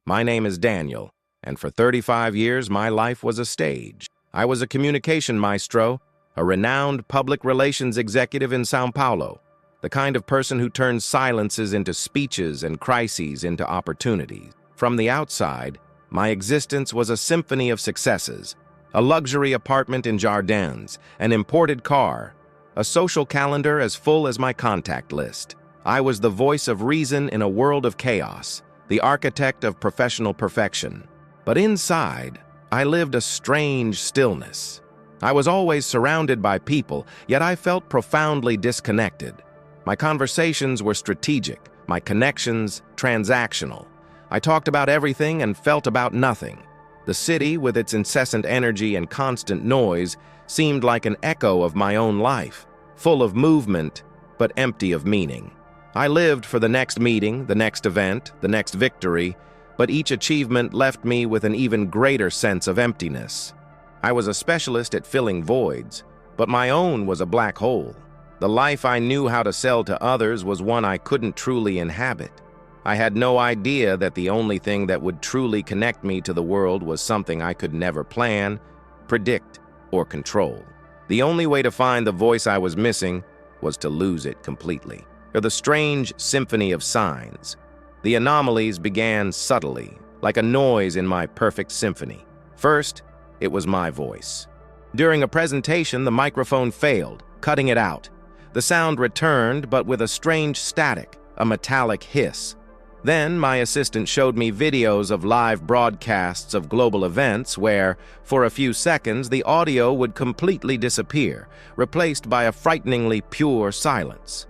My name is Daniel, and for 35 years my life was a stage. I was a communication maestro, a renowned public relations executive in São Paulo, the kind of person who turns silences into speeches and crises into opportunities. From the outside, my existence was a symphony of successes: a luxury apartment in Jardins, an imported car, a social calendar as full as my contact list. I was the voice of reason in a world of chaos, the architect of professional perfection. But inside, I lived a strange stillness. I was always surrounded by people, yet I felt profoundly disconnected. My conversations were strategic, my connections transactional. I talked about everything and felt about nothing. The city, with its incessant energy and constant noise, seemed like an echo of my own life, full of movement, but empty of meaning. I lived for the next meeting, the next event, the next victory, but each achievement left me with an even greater sense of emptiness. I was a specialist at filling voids, but my own was a black hole. The life I knew how to sell to others was one I couldn't truly inhabit. I had no idea that the only thing that would truly connect me to the world was something I could never plan, predict, or control. The only way to find the voice I was missing was to lose it completely. The strange symphony of signs. The anomalies began subtly, like a noise in my perfect symphony. First, it was my voice. During a presentation, the microphone failed, cutting it out. The sound returned, but with a strange static, a metallic hiss. Then my assistant showed me videos of live broadcasts of global events where, for a few seconds, the audio would completely disappear, replaced by a frighteningly pure silence.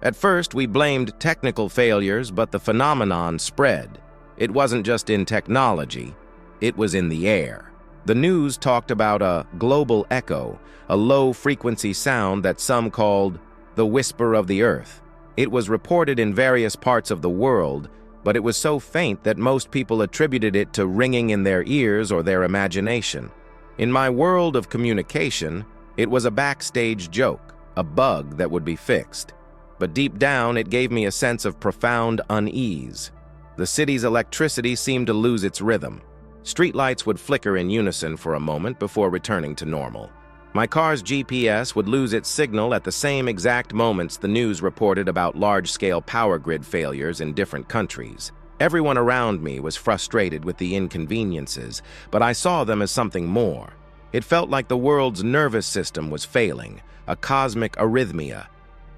At first, we blamed technical failures, but the phenomenon spread. It wasn't just in technology, it was in the air. The news talked about a global echo, a low-frequency sound that some called the whisper of the earth. It was reported in various parts of the world, but it was so faint that most people attributed it to ringing in their ears or their imagination. In my world of communication, it was a backstage joke, a bug that would be fixed. But deep down, it gave me a sense of profound unease. The city's electricity seemed to lose its rhythm. Streetlights would flicker in unison for a moment before returning to normal. My car's GPS would lose its signal at the same exact moments the news reported about large-scale power grid failures in different countries. Everyone around me was frustrated with the inconveniences, but I saw them as something more. It felt like the world's nervous system was failing, a cosmic arrhythmia.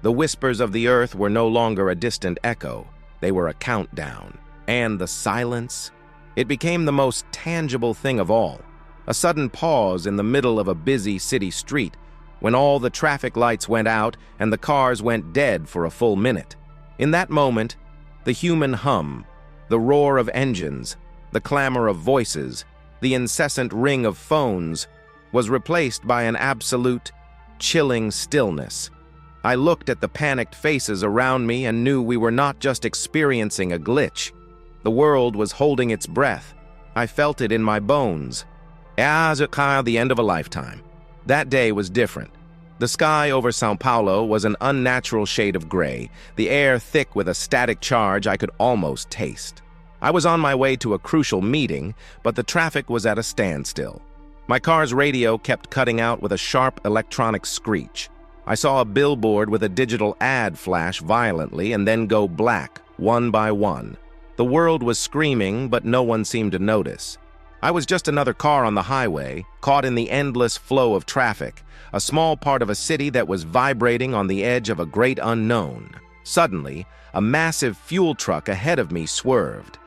The whispers of the earth were no longer a distant echo. They were a countdown. And the silence? It became the most tangible thing of all. A sudden pause in the middle of a busy city street, when all the traffic lights went out and the cars went dead for a full minute. In that moment, the human hum, the roar of engines, the clamor of voices, the incessant ring of phones, was replaced by an absolute, chilling stillness. I looked at the panicked faces around me and knew we were not just experiencing a glitch. The world was holding its breath. I felt it in my bones. As it came the end of a lifetime. That day was different. The sky over São Paulo was an unnatural shade of gray, the air thick with a static charge I could almost taste. I was on my way to a crucial meeting, but the traffic was at a standstill. My car's radio kept cutting out with a sharp electronic screech. I saw a billboard with a digital ad flash violently and then go black, one by one. The world was screaming, but no one seemed to notice. I was just another car on the highway, caught in the endless flow of traffic, a small part of a city that was vibrating on the edge of a great unknown. Suddenly, a massive fuel truck ahead of me swerved.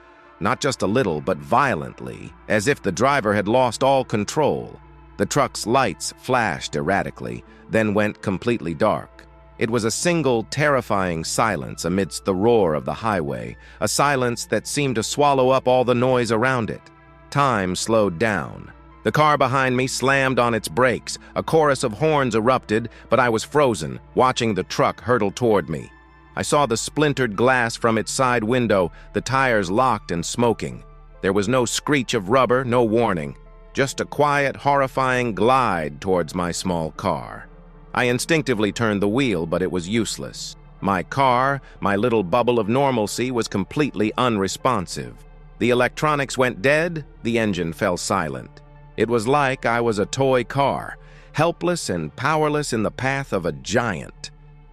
Not just a little, but violently, as if the driver had lost all control. The truck's lights flashed erratically, then went completely dark. It was a single, terrifying silence amidst the roar of the highway, a silence that seemed to swallow up all the noise around it. Time slowed down. The car behind me slammed on its brakes. A chorus of horns erupted, but I was frozen, watching the truck hurtle toward me. I saw the splintered glass from its side window, the tires locked and smoking. There was no screech of rubber, no warning. Just a quiet, horrifying glide towards my small car. I instinctively turned the wheel, but it was useless. My car, my little bubble of normalcy, was completely unresponsive. The electronics went dead, the engine fell silent. It was like I was a toy car, helpless and powerless in the path of a giant.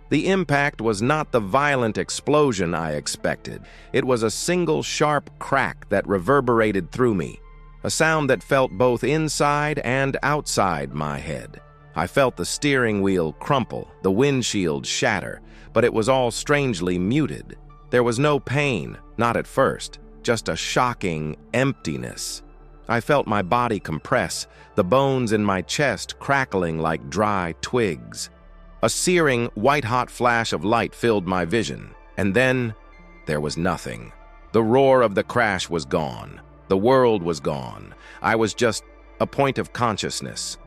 The impact was not the violent explosion I expected. It was a single sharp crack that reverberated through me, a sound that felt both inside and outside my head. I felt the steering wheel crumple, the windshield shatter, but it was all strangely muted. There was no pain, not at first, just a shocking emptiness. I felt my body compress, the bones in my chest crackling like dry twigs. A searing, white-hot flash of light filled my vision, and then there was nothing. The roar of the crash was gone. The world was gone. I was just a point of consciousness.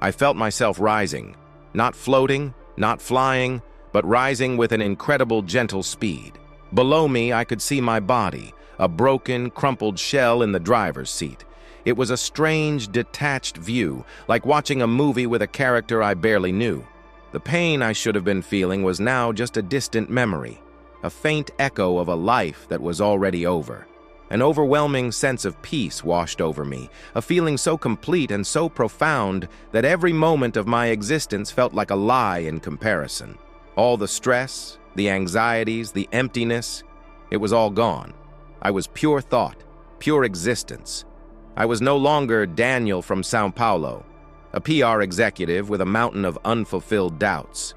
I felt myself rising, not floating, not flying, but rising with an incredible gentle speed. Below me, I could see my body, a broken, crumpled shell in the driver's seat. It was a strange, detached view, like watching a movie with a character I barely knew. The pain I should have been feeling was now just a distant memory, a faint echo of a life that was already over. An overwhelming sense of peace washed over me, a feeling so complete and so profound that every moment of my existence felt like a lie in comparison. All the stress, the anxieties, the emptiness, it was all gone. I was pure thought, pure existence. I was no longer Daniel from São Paulo, a PR executive with a mountain of unfulfilled doubts.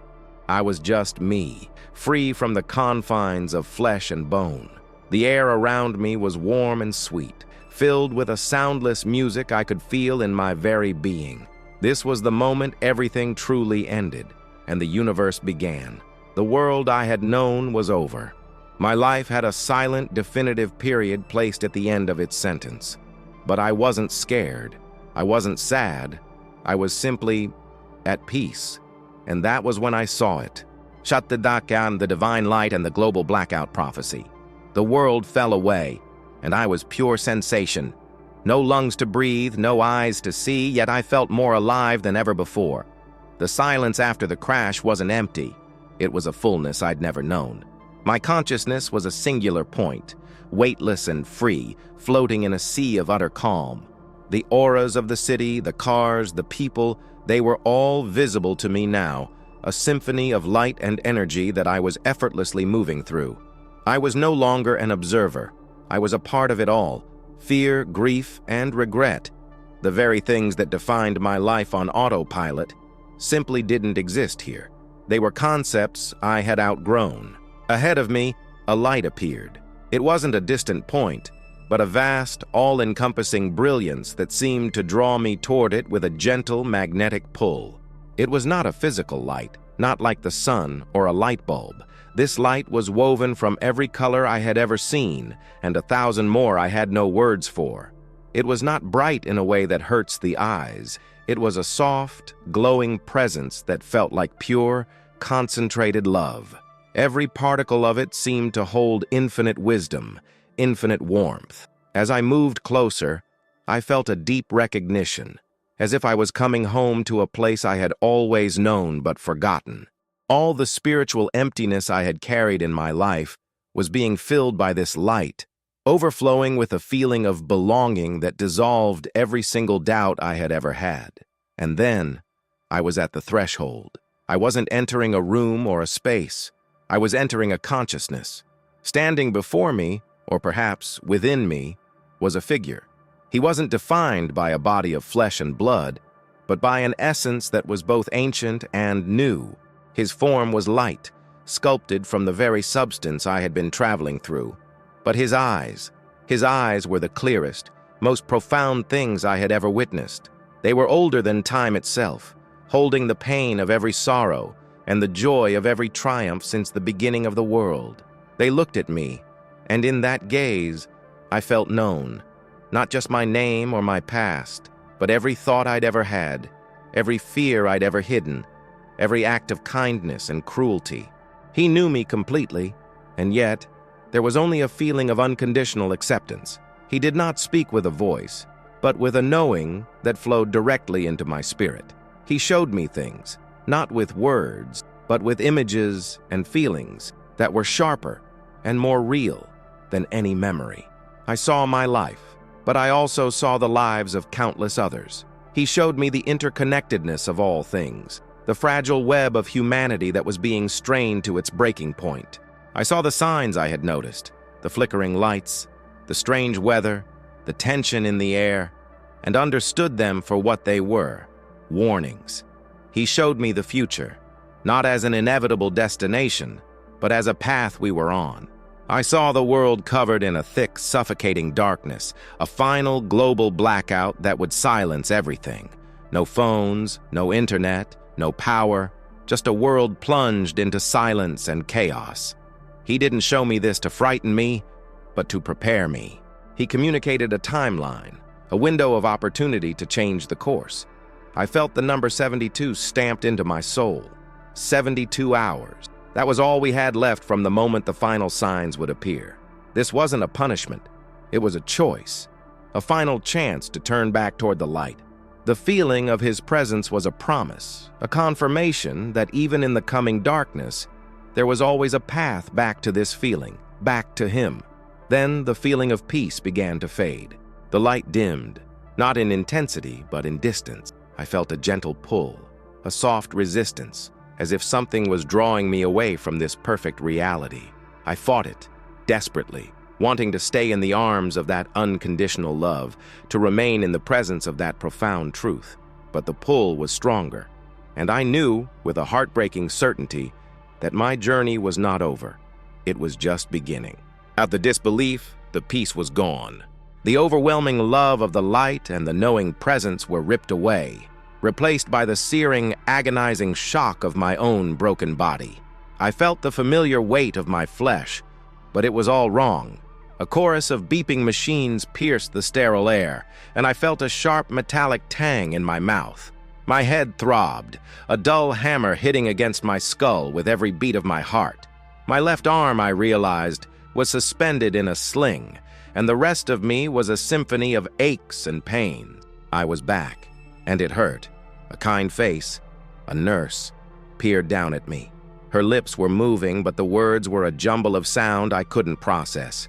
I was just me, free from the confines of flesh and bone. The air around me was warm and sweet, filled with a soundless music I could feel in my very being. This was the moment everything truly ended, and the universe began. The world I had known was over. My life had a silent, definitive period placed at the end of its sentence. But I wasn't scared. I wasn't sad. I was simply at peace. And that was when I saw it. Shatadakan, the divine light and the global blackout prophecy. The world fell away, and I was pure sensation. No lungs to breathe, no eyes to see, yet I felt more alive than ever before. The silence after the crash wasn't empty. It was a fullness I'd never known. My consciousness was a singular point, weightless and free, floating in a sea of utter calm. The auras of the city, the cars, the people, they were all visible to me now, a symphony of light and energy that I was effortlessly moving through. I was no longer an observer. I was a part of it all. Fear, grief, and regret, the very things that defined my life on autopilot, simply didn't exist here. They were concepts I had outgrown. Ahead of me, a light appeared. It wasn't a distant point, but a vast, all-encompassing brilliance that seemed to draw me toward it with a gentle, magnetic pull. It was not a physical light, not like the sun or a light bulb. This light was woven from every color I had ever seen, and 1,000 more I had no words for. It was not bright in a way that hurts the eyes. It was a soft, glowing presence that felt like pure, concentrated love. Every particle of it seemed to hold infinite wisdom, infinite warmth. As I moved closer, I felt a deep recognition, as if I was coming home to a place I had always known but forgotten. All the spiritual emptiness I had carried in my life was being filled by this light, overflowing with a feeling of belonging that dissolved every single doubt I had ever had. And then, I was at the threshold. I wasn't entering a room or a space. I was entering a consciousness. Standing before me, or perhaps within me, was a figure. He wasn't defined by a body of flesh and blood, but by an essence that was both ancient and new. His form was light, sculpted from the very substance I had been traveling through. But his eyes were the clearest, most profound things I had ever witnessed. They were older than time itself, holding the pain of every sorrow and the joy of every triumph since the beginning of the world. They looked at me, and in that gaze, I felt known. Not just my name or my past, but every thought I'd ever had, every fear I'd ever hidden, every act of kindness and cruelty. He knew me completely, and yet, there was only a feeling of unconditional acceptance. He did not speak with a voice, but with a knowing that flowed directly into my spirit. He showed me things, not with words, but with images and feelings that were sharper and more real than any memory. I saw my life, but I also saw the lives of countless others. He showed me the interconnectedness of all things, the fragile web of humanity that was being strained to its breaking point. I saw the signs I had noticed, the flickering lights, the strange weather, the tension in the air, and understood them for what they were, warnings. He showed me the future, not as an inevitable destination, but as a path we were on. I saw the world covered in a thick, suffocating darkness, a final global blackout that would silence everything. No phones, no internet, no power, just a world plunged into silence and chaos. He didn't show me this to frighten me, but to prepare me. He communicated a timeline, a window of opportunity to change the course. I felt the number 72 stamped into my soul. 72 hours. That was all we had left from the moment the final signs would appear. This wasn't a punishment. It was a choice, a final chance to turn back toward the light. The feeling of his presence was a promise, a confirmation that even in the coming darkness, there was always a path back to this feeling, back to him. Then the feeling of peace began to fade. The light dimmed, not in intensity, but in distance. I felt a gentle pull, a soft resistance, as if something was drawing me away from this perfect reality. I fought it, desperately, wanting to stay in the arms of that unconditional love, to remain in the presence of that profound truth. But the pull was stronger, and I knew, with a heartbreaking certainty, that my journey was not over. It was just beginning. At the disbelief, the peace was gone. The overwhelming love of the light and the knowing presence were ripped away, replaced by the searing, agonizing shock of my own broken body. I felt the familiar weight of my flesh, but it was all wrong. A chorus of beeping machines pierced the sterile air, and I felt a sharp metallic tang in my mouth. My head throbbed, a dull hammer hitting against my skull with every beat of my heart. My left arm, I realized, was suspended in a sling, and the rest of me was a symphony of aches and pains. I was back, and it hurt. A kind face, a nurse, peered down at me. Her lips were moving, but the words were a jumble of sound I couldn't process.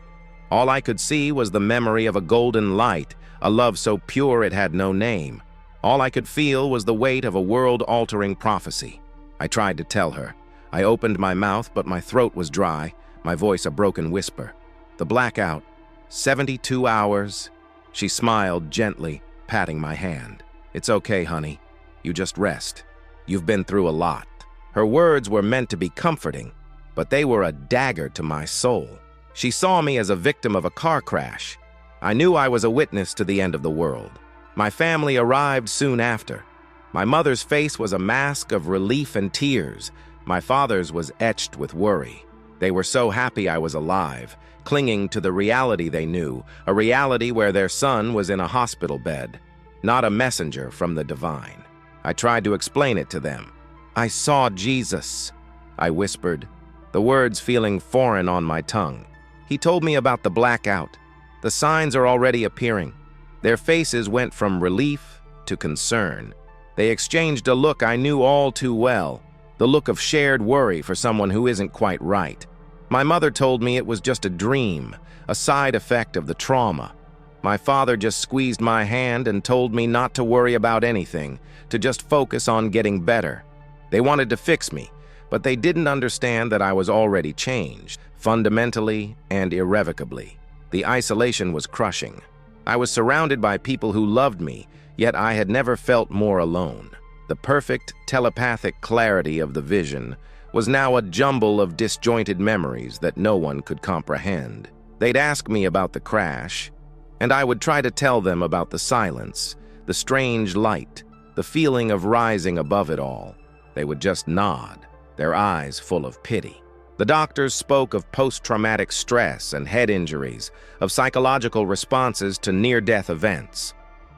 All I could see was the memory of a golden light, a love so pure it had no name. All I could feel was the weight of a world-altering prophecy. I tried to tell her. I opened my mouth, but my throat was dry, my voice a broken whisper. The blackout, 72 hours. She smiled gently, patting my hand. It's okay, honey. You just rest. You've been through a lot. Her words were meant to be comforting, but they were a dagger to my soul. She saw me as a victim of a car crash. I knew I was a witness to the end of the world. My family arrived soon after. My mother's face was a mask of relief and tears. My father's was etched with worry. They were so happy I was alive, clinging to the reality they knew, a reality where their son was in a hospital bed, not a messenger from the divine. I tried to explain it to them. I saw Jesus, I whispered, the words feeling foreign on my tongue. He told me about the blackout. The signs are already appearing. Their faces went from relief to concern. They exchanged a look I knew all too well, the look of shared worry for someone who isn't quite right. My mother told me it was just a dream, a side effect of the trauma. My father just squeezed my hand and told me not to worry about anything, to just focus on getting better. They wanted to fix me, but they didn't understand that I was already changed, fundamentally and irrevocably. The isolation was crushing. I was surrounded by people who loved me, yet I had never felt more alone. The perfect telepathic clarity of the vision was now a jumble of disjointed memories that no one could comprehend. They'd ask me about the crash, and I would try to tell them about the silence, the strange light, the feeling of rising above it all. They would just nod, their eyes full of pity. The doctors spoke of post-traumatic stress and head injuries, of psychological responses to near-death events.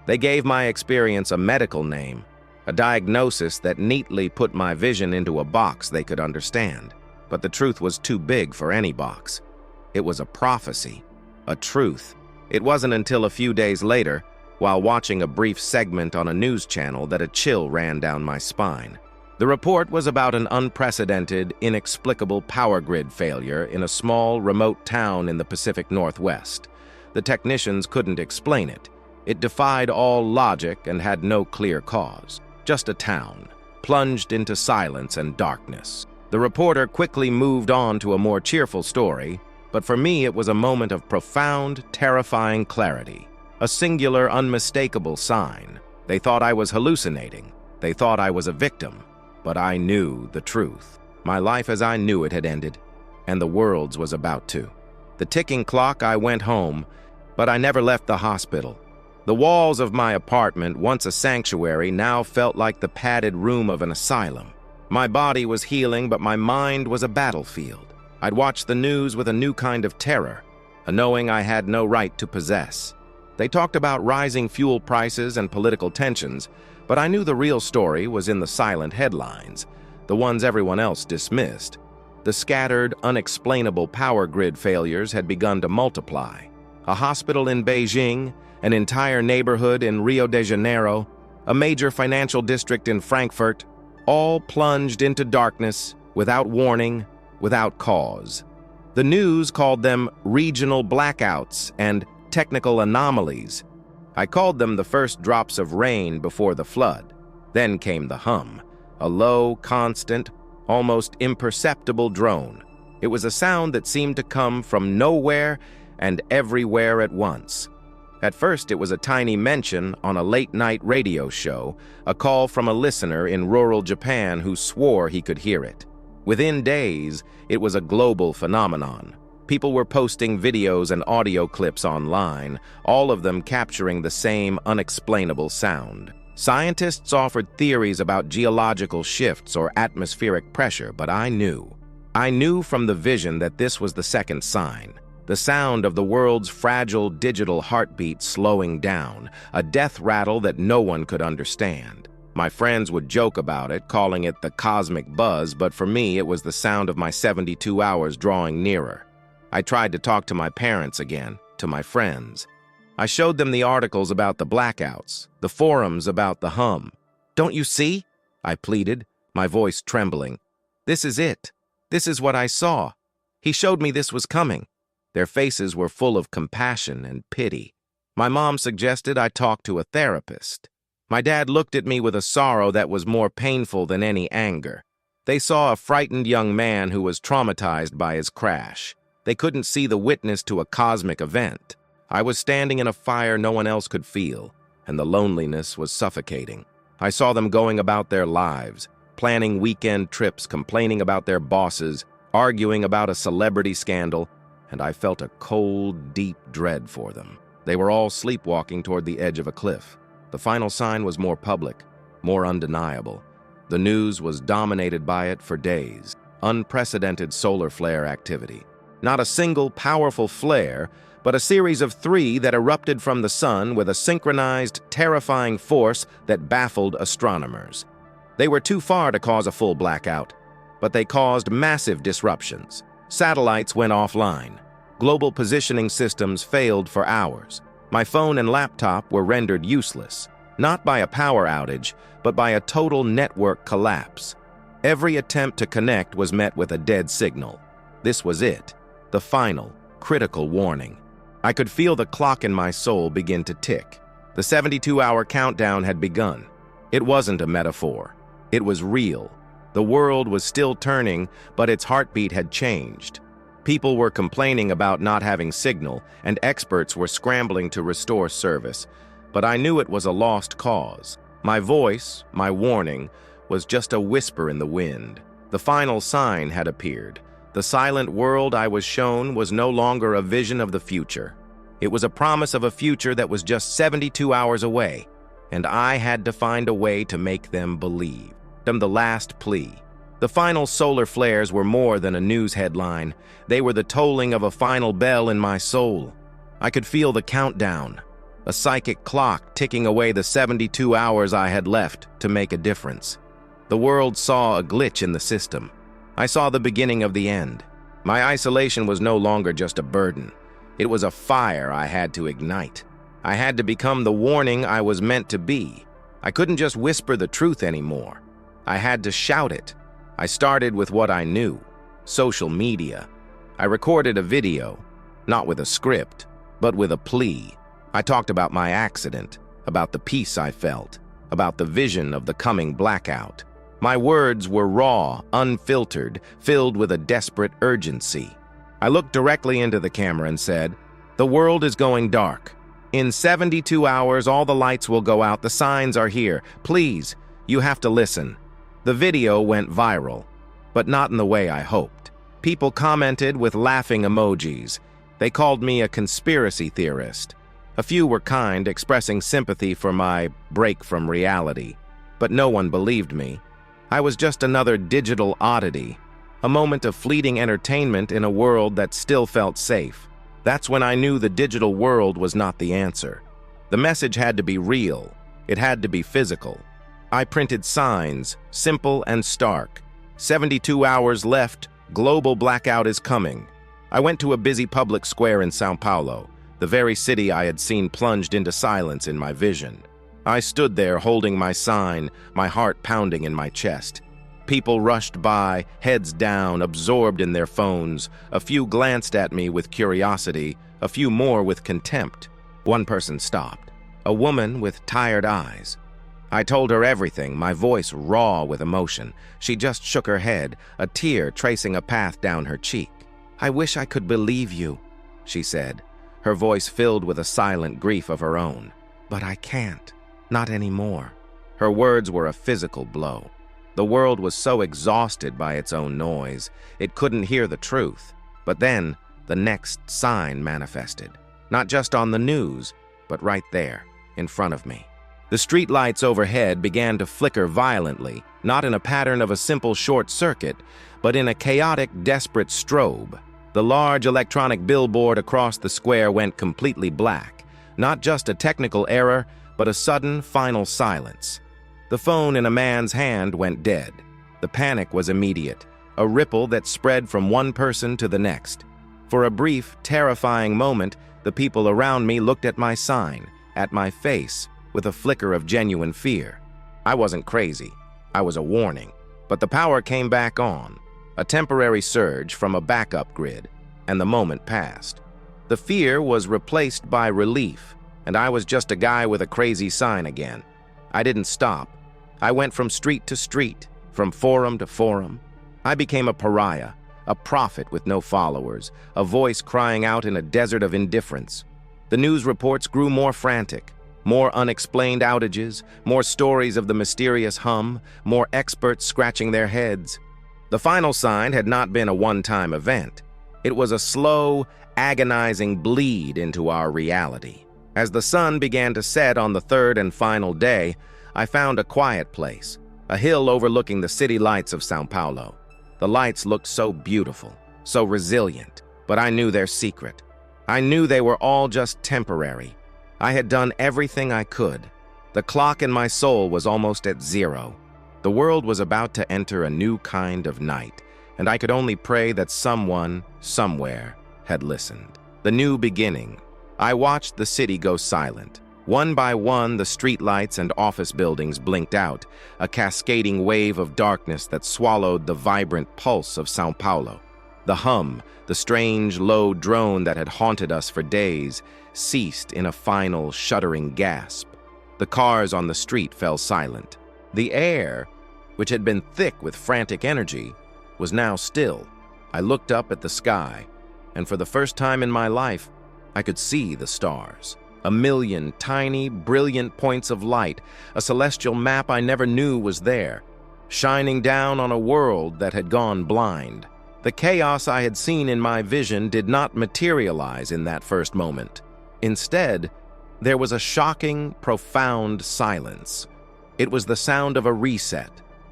They gave my experience a medical name, a diagnosis that neatly put my vision into a box they could understand. But the truth was too big for any box. It was a prophecy, a truth. It wasn't until a few days later, while watching a brief segment on a news channel, that a chill ran down my spine. The report was about an unprecedented, inexplicable power grid failure in a small, remote town in the Pacific Northwest. The technicians couldn't explain it. It defied all logic and had no clear cause. Just a town, plunged into silence and darkness. The reporter quickly moved on to a more cheerful story, but for me it was a moment of profound, terrifying clarity. A singular, unmistakable sign. They thought I was hallucinating. They thought I was a victim. But I knew the truth. My life as I knew it had ended, and the world's was about to. The ticking clock, I went home, but I never left the hospital. The walls of my apartment, once a sanctuary, now felt like the padded room of an asylum. My body was healing, but my mind was a battlefield. I'd watched the news with a new kind of terror, a knowing I had no right to possess. They talked about rising fuel prices and political tensions, but I knew the real story was in the silent headlines, the ones everyone else dismissed. The scattered, unexplainable power grid failures had begun to multiply. A hospital in Beijing, an entire neighborhood in Rio de Janeiro, a major financial district in Frankfurt, all plunged into darkness, without warning, without cause. The news called them regional blackouts and technical anomalies. I called them the first drops of rain before the flood. Then came the hum, a low, constant, almost imperceptible drone. It was a sound that seemed to come from nowhere and everywhere at once. At first, it was a tiny mention on a late-night radio show, a call from a listener in rural Japan who swore he could hear it. Within days, it was a global phenomenon. People were posting videos and audio clips online, all of them capturing the same unexplainable sound. Scientists offered theories about geological shifts or atmospheric pressure, but I knew from the vision that this was the second sign. The sound of the world's fragile digital heartbeat slowing down, a death rattle that no one could understand. My friends would joke about it, calling it the cosmic buzz, but for me it was the sound of my 72 hours drawing nearer. I tried to talk to my parents again, to my friends. I showed them the articles about the blackouts, the forums about the hum. "Don't you see?" I pleaded, my voice trembling. "This is it. This is what I saw. He showed me this was coming." Their faces were full of compassion and pity. My mom suggested I talk to a therapist. My dad looked at me with a sorrow that was more painful than any anger. They saw a frightened young man who was traumatized by his crash. They couldn't see the witness to a cosmic event. I was standing in a fire no one else could feel, and the loneliness was suffocating. I saw them going about their lives, planning weekend trips, complaining about their bosses, arguing about a celebrity scandal, and I felt a cold, deep dread for them. They were all sleepwalking toward the edge of a cliff. The final sign was more public, more undeniable. The news was dominated by it for days. Unprecedented solar flare activity. Not a single powerful flare, but a series of 3 that erupted from the sun with a synchronized, terrifying force that baffled astronomers. They were too far to cause a full blackout, but they caused massive disruptions. Satellites went offline. Global positioning systems failed for hours. My phone and laptop were rendered useless, not by a power outage, but by a total network collapse. Every attempt to connect was met with a dead signal. This was it, the final, critical warning. I could feel the clock in my soul begin to tick. The 72-hour countdown had begun. It wasn't a metaphor. It was real. The world was still turning, but its heartbeat had changed. People were complaining about not having signal, and experts were scrambling to restore service. But I knew it was a lost cause. My voice, my warning, was just a whisper in the wind. The final sign had appeared. The silent world I was shown was no longer a vision of the future. It was a promise of a future that was just 72 hours away, and I had to find a way to make them believe. The last plea. The final solar flares were more than a news headline. They were the tolling of a final bell in my soul. I could feel the countdown, a psychic clock ticking away the 72 hours I had left to make a difference. The world saw a glitch in the system. I saw the beginning of the end. My isolation was no longer just a burden. It was a fire I had to ignite. I had to become the warning I was meant to be. I couldn't just whisper the truth anymore. I had to shout it. I started with what I knew, social media. I recorded a video, not with a script, but with a plea. I talked about my accident, about the peace I felt, about the vision of the coming blackout. My words were raw, unfiltered, filled with a desperate urgency. I looked directly into the camera and said, "The world is going dark. In 72 hours, all the lights will go out. The signs are here. Please, you have to listen." The video went viral, but not in the way I hoped. People commented with laughing emojis. They called me a conspiracy theorist. A few were kind, expressing sympathy for my break from reality. But no one believed me. I was just another digital oddity, a moment of fleeting entertainment in a world that still felt safe. That's when I knew the digital world was not the answer. The message had to be real. It had to be physical. I printed signs, simple and stark. 72 hours left, global blackout is coming. I went to a busy public square in Sao Paulo, the very city I had seen plunged into silence in my vision. I stood there holding my sign, my heart pounding in my chest. People rushed by, heads down, absorbed in their phones. A few glanced at me with curiosity, a few more with contempt. One person stopped, a woman with tired eyes. I told her everything, my voice raw with emotion. She just shook her head, a tear tracing a path down her cheek. "I wish I could believe you," she said, her voice filled with a silent grief of her own. "But I can't. Not anymore." Her words were a physical blow. The world was so exhausted by its own noise, it couldn't hear the truth. But then, the next sign manifested. Not just on the news, but right there, in front of me. The streetlights overhead began to flicker violently, not in a pattern of a simple short circuit, but in a chaotic, desperate strobe. The large electronic billboard across the square went completely black. Not just a technical error, but a sudden, final silence. The phone in a man's hand went dead. The panic was immediate, a ripple that spread from one person to the next. For a brief, terrifying moment, the people around me looked at my sign, at my face, with a flicker of genuine fear. I wasn't crazy. I was a warning. But the power came back on, a temporary surge from a backup grid, and the moment passed. The fear was replaced by relief, and I was just a guy with a crazy sign again. I didn't stop. I went from street to street, from forum to forum. I became a pariah, a prophet with no followers, a voice crying out in a desert of indifference. The news reports grew more frantic, more unexplained outages, more stories of the mysterious hum, more experts scratching their heads. The final sign had not been a one-time event. It was a slow, agonizing bleed into our reality. As the sun began to set on the third and final day, I found a quiet place, a hill overlooking the city lights of Sao Paulo. The lights looked so beautiful, so resilient, but I knew their secret. I knew they were all just temporary. I had done everything I could. The clock in my soul was almost at zero. The world was about to enter a new kind of night, and I could only pray that someone, somewhere, had listened. The new beginning. I watched the city go silent. One by one, the streetlights and office buildings blinked out, a cascading wave of darkness that swallowed the vibrant pulse of Sao Paulo. The hum, the strange, low drone that had haunted us for days, ceased in a final, shuddering gasp. The cars on the street fell silent. The air, which had been thick with frantic energy, was now still. I looked up at the sky, and for the first time in my life, I could see the stars. A million tiny, brilliant points of light, a celestial map I never knew was there, shining down on a world that had gone blind. The chaos I had seen in my vision did not materialize in that first moment. Instead, there was a shocking, profound silence. It was the sound of a reset,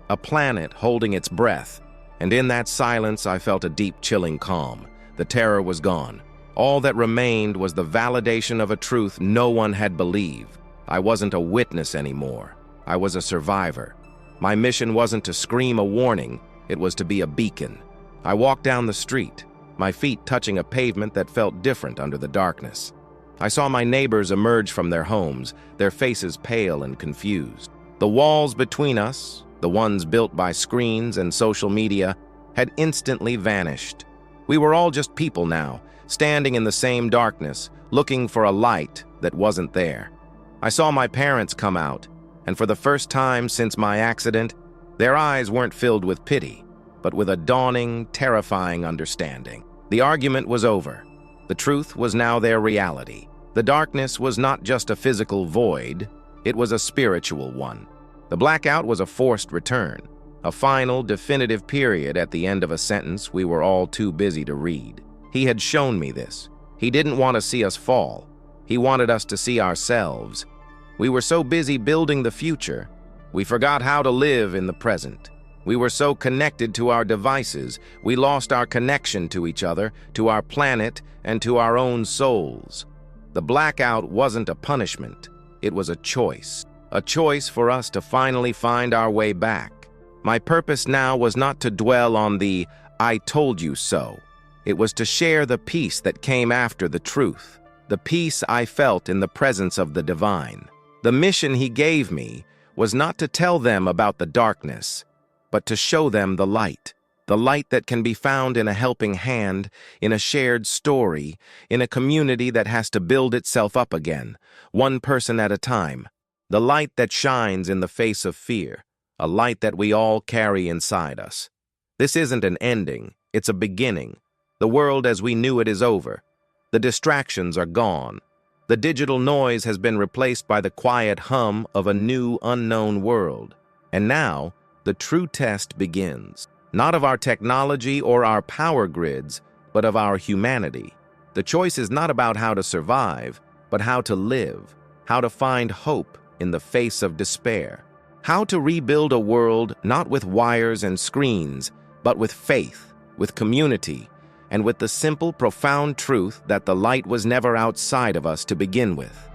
a planet holding its breath, and in that silence I felt a deep, chilling calm. The terror was gone. All that remained was the validation of a truth no one had believed. I wasn't a witness anymore. I was a survivor. My mission wasn't to scream a warning, it was to be a beacon. I walked down the street, my feet touching a pavement that felt different under the darkness. I saw my neighbors emerge from their homes, their faces pale and confused. The walls between us, the ones built by screens and social media, had instantly vanished. We were all just people now, standing in the same darkness, looking for a light that wasn't there. I saw my parents come out, and for the first time since my accident, their eyes weren't filled with pity, but with a dawning, terrifying understanding. The argument was over. The truth was now their reality. The darkness was not just a physical void, it was a spiritual one. The blackout was a forced return, a final, definitive period at the end of a sentence we were all too busy to read. He had shown me this. He didn't want to see us fall. He wanted us to see ourselves. We were so busy building the future, we forgot how to live in the present. We were so connected to our devices, we lost our connection to each other, to our planet, and to our own souls. The blackout wasn't a punishment. It was a choice for us to finally find our way back. My purpose now was not to dwell on the "I told you so." It was to share the peace that came after the truth, the peace I felt in the presence of the divine. The mission he gave me was not to tell them about the darkness, but to show them the light that can be found in a helping hand, in a shared story, in a community that has to build itself up again, one person at a time. The light that shines in the face of fear, a light that we all carry inside us. This isn't an ending, it's a beginning. The world as we knew it is over. The distractions are gone. The digital noise has been replaced by the quiet hum of a new, unknown world. And now, the true test begins. Not of our technology or our power grids, but of our humanity. The choice is not about how to survive, but how to live, how to find hope in the face of despair, how to rebuild a world not with wires and screens, but with faith, with community, and with the simple, profound truth that the light was never outside of us to begin with.